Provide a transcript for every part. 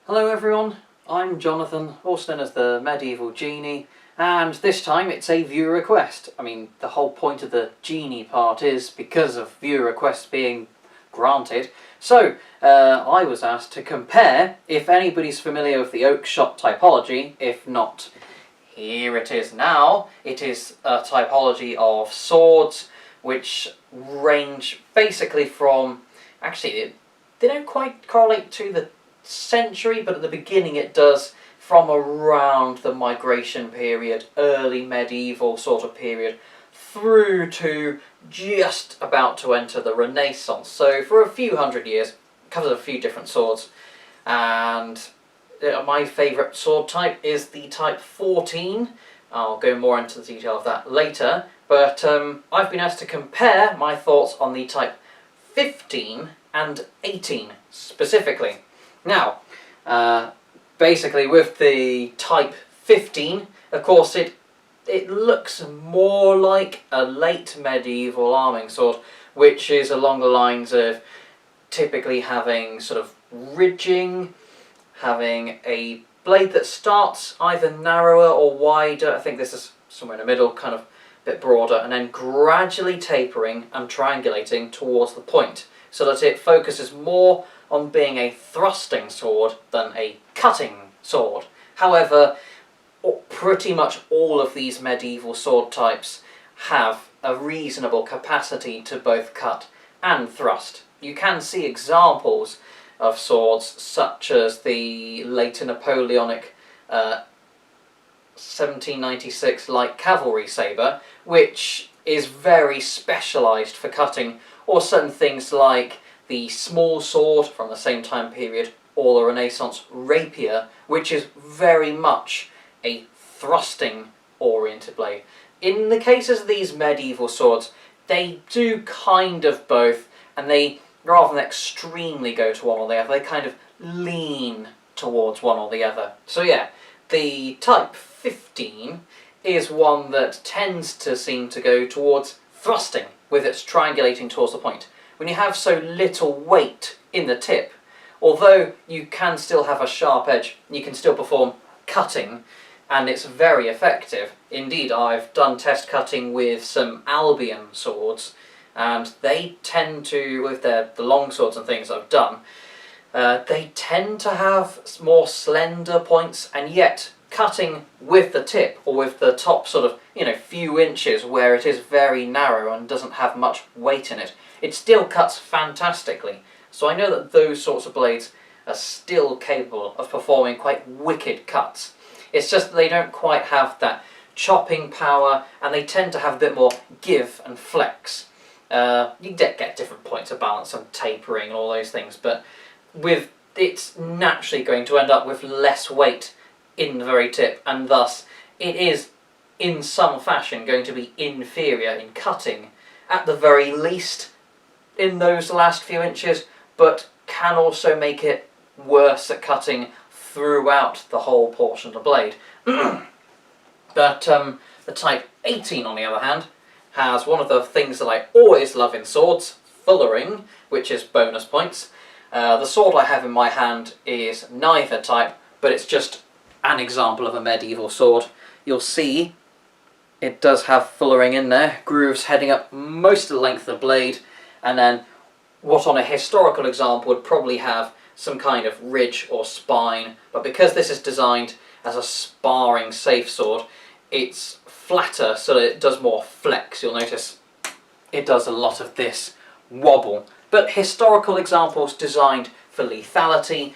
Hello everyone, I'm Jonathan, also known as the Medieval Genie, and this time it's a viewer request. I mean, the whole point of the Genie part is because of viewer requests being granted. So, I was asked to compare, if anybody's familiar with the Oakeshott typology. If not, here it is now. It is a typology of swords which range basically from, actually they don't quite correlate to the century, but at the beginning it does, from around the migration period, early medieval sort of period, through to just about to enter the Renaissance. So for a few hundred years, it covers a few different swords, and my favourite sword type is the type 14. I'll go more into the detail of that later, but I've been asked to compare my thoughts on the type 15 and 18 specifically. Now, basically with the type 15, of course it looks more like a late medieval arming sword, which is along the lines of typically having sort of ridging, having a blade that starts either narrower or wider. I think this is somewhere in the middle, kind of a bit broader, and then gradually tapering and triangulating towards the point, so that it focuses more on being a thrusting sword than a cutting sword. However, pretty much all of these medieval sword types have a reasonable capacity to both cut and thrust. You can see examples of swords such as the later Napoleonic 1796 light cavalry sabre, which is very specialised for cutting, or certain things like the small sword from the same time period, or the Renaissance rapier, which is very much a thrusting oriented blade. In the cases of these medieval swords, they do kind of both, and they, rather than extremely go to one or the other, they kind of lean towards one or the other. So yeah, the type 15 is one that tends to seem to go towards thrusting, with its triangulating towards the point. When you have so little weight in the tip, although you can still have a sharp edge, you can still perform cutting, and it's very effective. Indeed, I've done test cutting with some Albion swords, and they tend to, with the long swords and things I've done, they tend to have more slender points, and yet cutting with the tip, or with the top sort of, few inches where it is very narrow and doesn't have much weight in it, it still cuts fantastically. So I know that those sorts of blades are still capable of performing quite wicked cuts. It's just that they don't quite have that chopping power, and they tend to have a bit more give and flex. You get different points of balance and tapering and all those things, but it's naturally going to end up with less weight in the very tip, and thus it is in some fashion going to be inferior in cutting, at the very least in those last few inches, but can also make it worse at cutting throughout the whole portion of the blade. But the type 18, on the other hand, has one of the things that I always love in swords, fullering, which is bonus points. The sword I have in my hand is neither type, but it's just an example of a medieval sword. You'll see it does have fullering in there, grooves heading up most of the length of the blade, and then what on a historical example would probably have some kind of ridge or spine, but because this is designed as a sparring safe sword, it's flatter so that it does more flex. You'll notice it does a lot of this wobble. But historical examples designed for lethality,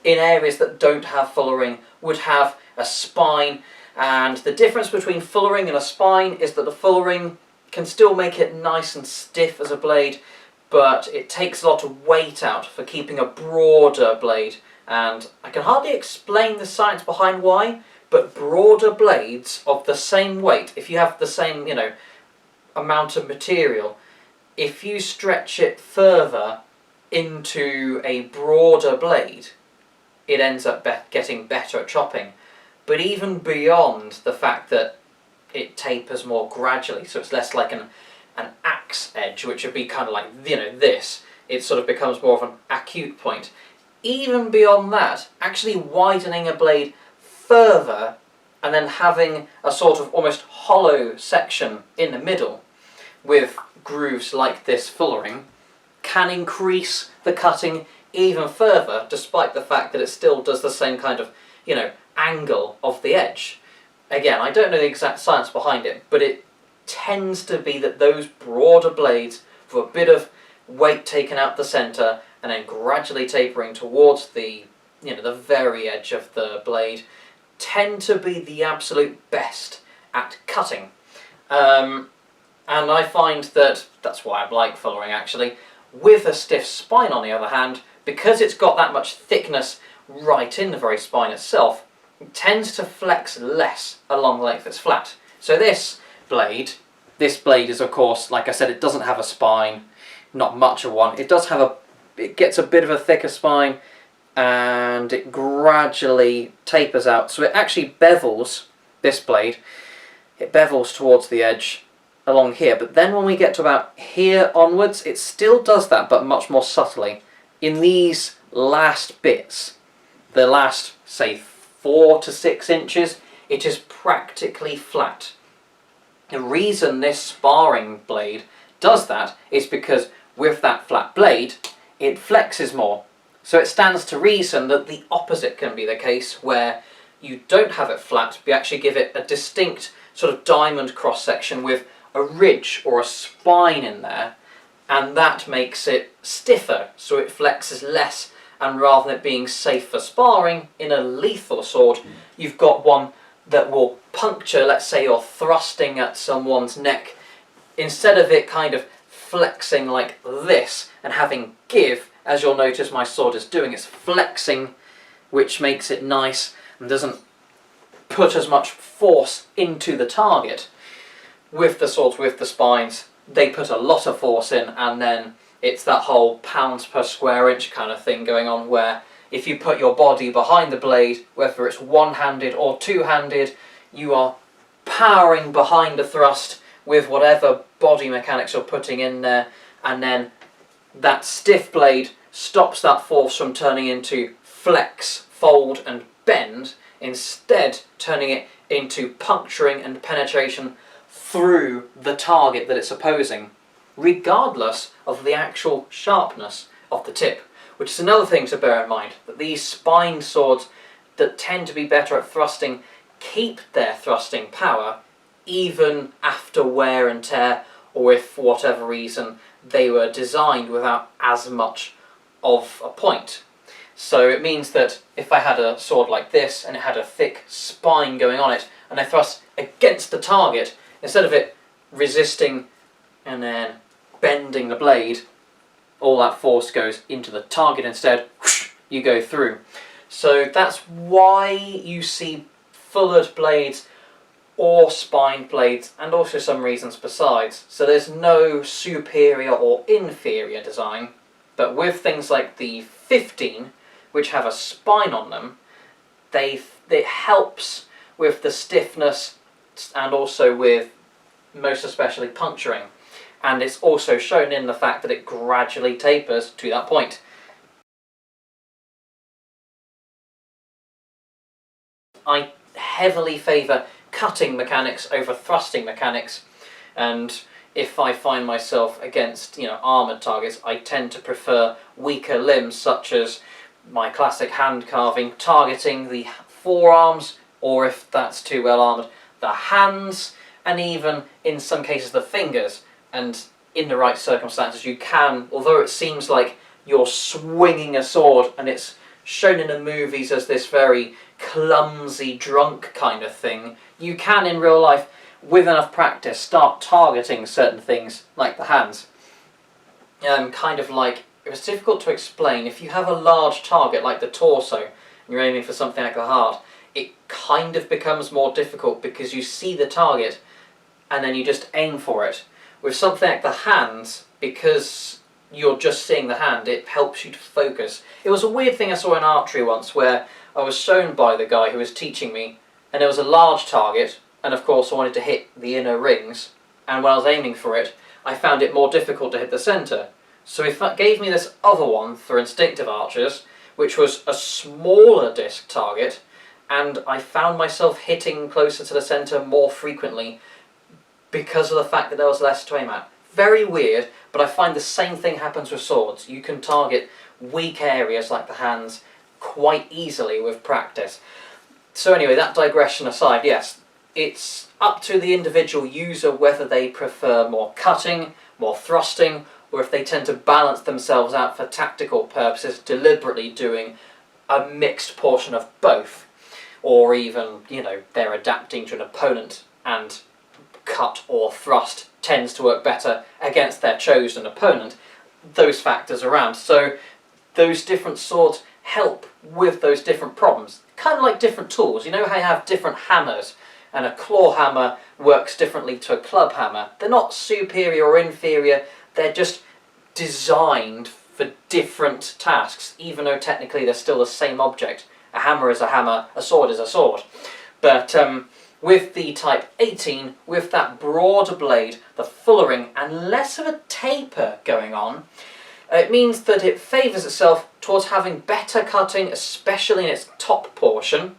in areas that don't have fullering, would have a spine, and the difference between fullering and a spine is that the fullering can still make it nice and stiff as a blade, but it takes a lot of weight out for keeping a broader blade, and I can hardly explain the science behind why, but broader blades of the same weight, if you have the same, amount of material, if you stretch it further into a broader blade, it ends up getting better at chopping. But even beyond the fact that it tapers more gradually, so it's less like an axe edge, which would be kind of like, this, it sort of becomes more of an acute point. even beyond that, actually widening a blade further and then having a sort of almost hollow section in the middle with grooves like this fullering can increase the cutting even further, despite the fact that it still does the same kind of, angle of the edge. Again, I don't know the exact science behind it, but it tends to be that those broader blades, with a bit of weight taken out the centre and then gradually tapering towards the very edge of the blade, tend to be the absolute best at cutting. And I find that's why I like fullering actually. With a stiff spine on the other hand, because it's got that much thickness right in the very spine itself, it tends to flex less along the length it's flat. So this blade is, of course, like I said, it doesn't have a spine, not much of one. It gets a bit of a thicker spine, and it gradually tapers out. So it actually bevels, this blade, it bevels towards the edge along here. But then when we get to about here onwards, it still does that, but much more subtly. In these last bits, the last, say, 4 to 6 inches, it is practically flat. The reason this sparring blade does that is because with that flat blade, it flexes more. So it stands to reason that the opposite can be the case, where you don't have it flat, but you actually give it a distinct sort of diamond cross section with a ridge or a spine in there, and that makes it stiffer, so it flexes less, and rather than it being safe for sparring in a lethal sword, you've got one that will puncture, let's say you're thrusting at someone's neck, instead of it kind of flexing like this and having give, as you'll notice my sword is doing, it's flexing, which makes it nice and doesn't put as much force into the target. With the swords, with the spines, they put a lot of force in, and then it's that whole pounds per square inch kind of thing going on, where if you put your body behind the blade, whether it's one-handed or two-handed, you are powering behind the thrust with whatever body mechanics you're putting in there, and then that stiff blade stops that force from turning into flex, fold and bend, instead turning it into puncturing and penetration through the target that it's opposing, regardless of the actual sharpness of the tip. Which is another thing to bear in mind, that these spined swords that tend to be better at thrusting keep their thrusting power even after wear and tear, or if for whatever reason they were designed without as much of a point. So it means that if I had a sword like this and it had a thick spine going on it, and I thrust against the target, instead of it resisting and then bending the blade, all that force goes into the target instead, whoosh, you go through. So that's why you see fullered blades or spined blades, and also some reasons besides. So there's no superior or inferior design, but with things like the 15, which have a spine on them, it helps with the stiffness and also with most especially puncturing. And it's also shown in the fact that it gradually tapers to that point. I heavily favour cutting mechanics over thrusting mechanics, and if I find myself against armoured targets, I tend to prefer weaker limbs, such as my classic hand carving, targeting the forearms, or if that's too well armoured, the hands, and even in some cases the fingers. And in the right circumstances you can, although it seems like you're swinging a sword and it's shown in the movies as this very clumsy drunk kind of thing, you can in real life, with enough practice, start targeting certain things like the hands. Kind of like, it was difficult to explain, if you have a large target like the torso and you're aiming for something like the heart, it kind of becomes more difficult because you see the target and then you just aim for it. With something like the hands, because you're just seeing the hand, it helps you to focus. It was a weird thing I saw in archery once, where I was shown by the guy who was teaching me, and it was a large target, and of course I wanted to hit the inner rings, and when I was aiming for it, I found it more difficult to hit the centre. So he gave me this other one for instinctive archers, which was a smaller disc target, and I found myself hitting closer to the centre more frequently because of the fact that there was less to aim at. Very weird, but I find the same thing happens with swords. You can target weak areas like the hands quite easily with practice. So anyway, that digression aside, yes, it's up to the individual user whether they prefer more cutting, more thrusting, or if they tend to balance themselves out for tactical purposes, deliberately doing a mixed portion of both. Or even, you know, they're adapting to an opponent and cut or thrust tends to work better against their chosen opponent. Those factors around. So those different swords help with those different problems. Kind of like different tools. You know how you have different hammers, and a claw hammer works differently to a club hammer. They're not superior or inferior, they're just designed for different tasks, even though technically they're still the same object. A hammer is a hammer, a sword is a sword. But with the Type 18, with that broader blade, the fullering, and less of a taper going on, it means that it favours itself towards having better cutting, especially in its top portion.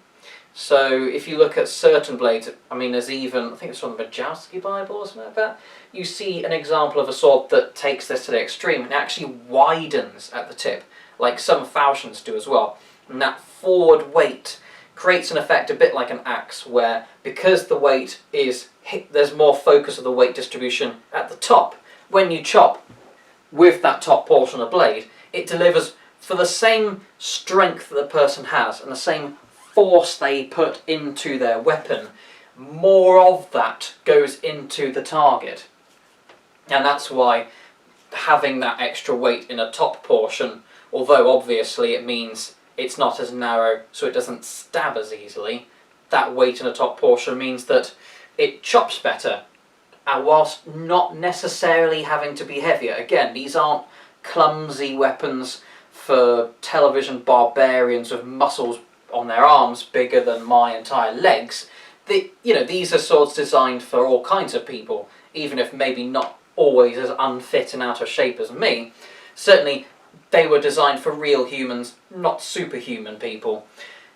So if you look at certain blades, I mean there's even, I think it's from the Majowski Bible or something like that, you see an example of a sword that takes this to the extreme and actually widens at the tip, like some falchions do as well. And that forward weight creates an effect a bit like an axe, where because the weight is there's more focus of the weight distribution at the top. When you chop with that top portion of the blade, it delivers for the same strength that the person has and the same force they put into their weapon. More of that goes into the target. And that's why having that extra weight in a top portion, although obviously it means it's not as narrow so it doesn't stab as easily, that weight in the top portion means that it chops better, and whilst not necessarily having to be heavier. Again, these aren't clumsy weapons for television barbarians with muscles on their arms bigger than my entire legs. These are swords designed for all kinds of people, even if maybe not always as unfit and out of shape as me. Certainly they were designed for real humans, not superhuman people,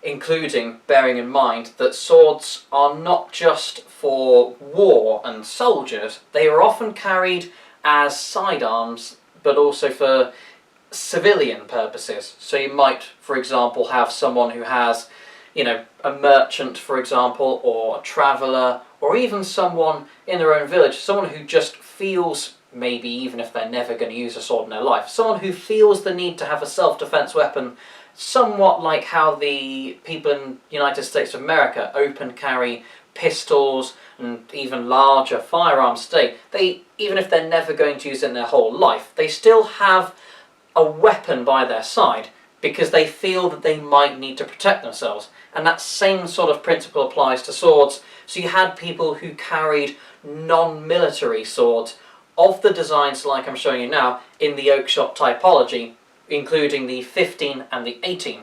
including bearing in mind that swords are not just for war and soldiers. They are often carried as sidearms, but also for civilian purposes. So you might, for example, have someone who has, a merchant, for example, or a traveller, or even someone in their own village, someone who just feels, maybe even if they're never going to use a sword in their life, someone who feels the need to have a self-defense weapon, somewhat like how the people in the United States of America open carry pistols and even larger firearms today. They, even if they're never going to use it in their whole life, they still have a weapon by their side because they feel that they might need to protect themselves. And that same sort of principle applies to swords. So you had people who carried non-military swords of the designs like I'm showing you now in the Oakeshott typology, including the 15 and the 18.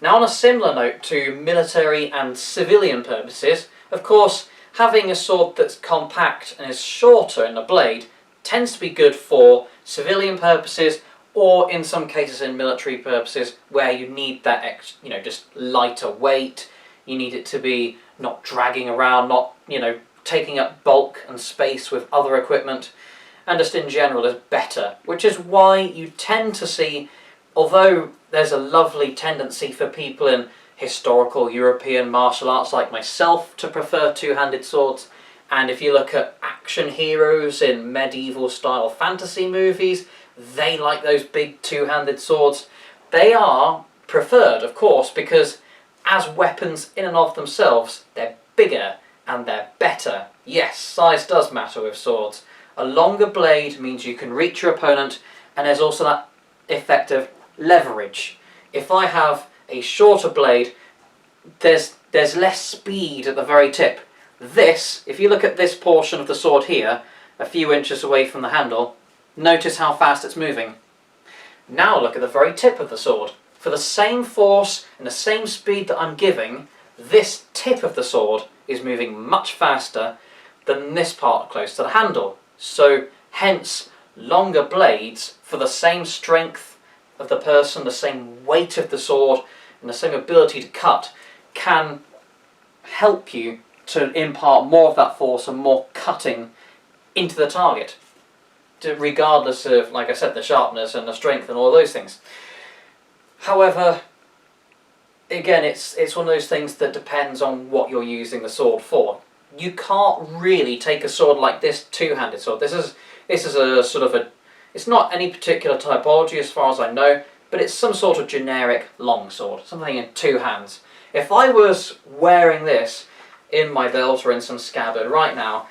Now, on a similar note to military and civilian purposes, of course, having a sword that's compact and is shorter in the blade tends to be good for civilian purposes, or in some cases in military purposes where you need that just lighter weight. You need it to be not dragging around, not taking up bulk and space with other equipment, and just in general is better, which is why you tend to see, although there's a lovely tendency for people in historical European martial arts like myself to prefer two-handed swords, and if you look at action heroes in medieval style fantasy movies, they like those big two-handed swords. They are preferred, of course, because as weapons in and of themselves, they're bigger and they're better. Yes, size does matter with swords. A longer blade means you can reach your opponent, and there's also that effect of leverage. If I have a shorter blade, there's less speed at the very tip. This, if you look at this portion of the sword here, a few inches away from the handle, notice how fast it's moving. Now look at the very tip of the sword. For the same force and the same speed that I'm giving, this tip of the sword is moving much faster than this part close to the handle. So hence longer blades for the same strength of the person, the same weight of the sword, and the same ability to cut can help you to impart more of that force and more cutting into the target, regardless of, like I said, the sharpness and the strength and all those things. However, again, it's one of those things that depends on what you're using the sword for. You can't really take a sword like this, two-handed sword. This is a sort of it's not any particular typology as far as I know, but it's some sort of generic long sword, something in two hands. If I was wearing this in my belt or in some scabbard right now,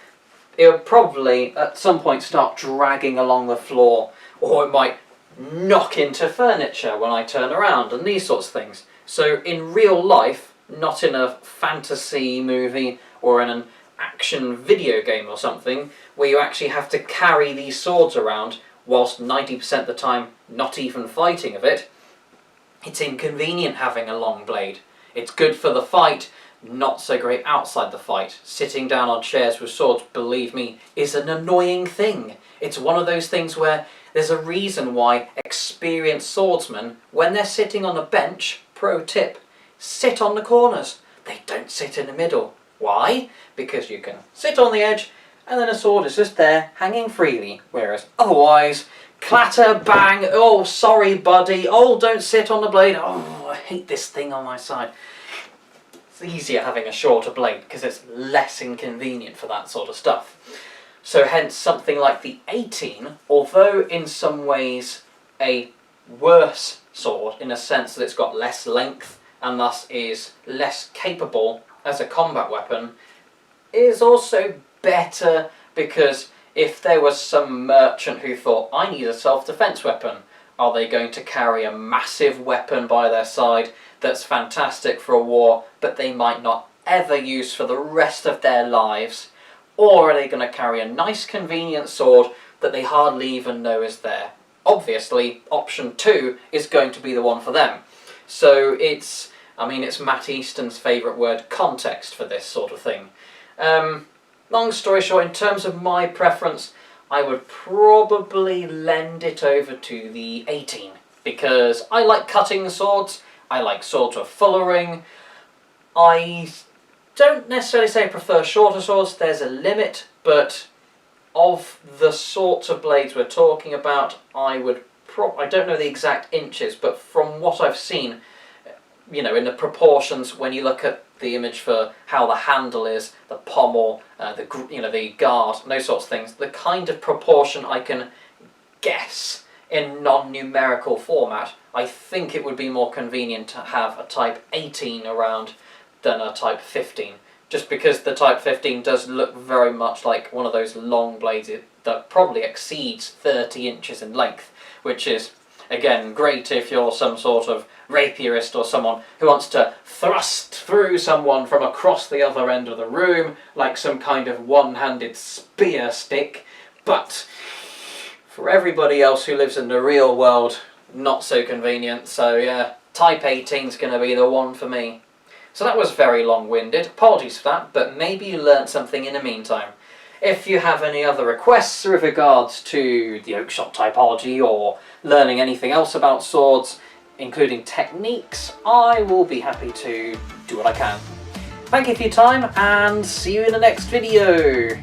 it would probably at some point start dragging along the floor, or it might knock into furniture when I turn around and these sorts of things. So in real life, not in a fantasy movie or in an action video game or something, where you actually have to carry these swords around whilst 90% of the time not even fighting of it, it's inconvenient having a long blade. It's good for the fight, not so great outside the fight. Sitting down on chairs with swords, believe me, is an annoying thing. It's one of those things where there's a reason why experienced swordsmen, when they're sitting on a bench, pro tip, sit on the corners. They don't sit in the middle. Why? Because you can sit on the edge and then a sword is just there, hanging freely. Whereas otherwise, clatter, bang, oh, sorry buddy, oh, don't sit on the blade, oh, I hate this thing on my side. It's easier having a shorter blade because it's less inconvenient for that sort of stuff. So hence something like the XVIII, although in some ways a worse sword in a sense that it's got less length and thus is less capable as a combat weapon, is also better, because if there was some merchant who thought, I need a self-defense weapon, are they going to carry a massive weapon by their side that's fantastic for a war but they might not ever use for the rest of their lives? Or are they going to carry a nice convenient sword that they hardly even know is there? Obviously, option 2 is going to be the one for them. So it's Matt Easton's favourite word, context, for this sort of thing. Long story short, in terms of my preference, I would probably lend it over to the XVIII, because I like cutting swords, I like swords with fuller ring. I don't necessarily say I prefer shorter swords, there's a limit, but of the sorts of blades we're talking about, I don't know the exact inches, but from what I've seen, you know, in the proportions, when you look at the image for how the handle is, the pommel, the guard, and those sorts of things, the kind of proportion I can guess in non-numerical format, I think it would be more convenient to have a Type 18 around than a Type 15. Just because the Type 15 does look very much like one of those long blades that probably exceeds 30 inches in length, which is, again, great if you're some sort of rapierist or someone who wants to thrust through someone from across the other end of the room like some kind of one-handed spear stick, but for everybody else who lives in the real world, not so convenient. So yeah, Type 18 is going to be the one for me. So that was very long-winded, apologies for that, but maybe you learnt something in the meantime. If you have any other requests with regards to the Oakeshott typology or learning anything else about swords, including techniques, I will be happy to do what I can. Thank you for your time, and see you in the next video.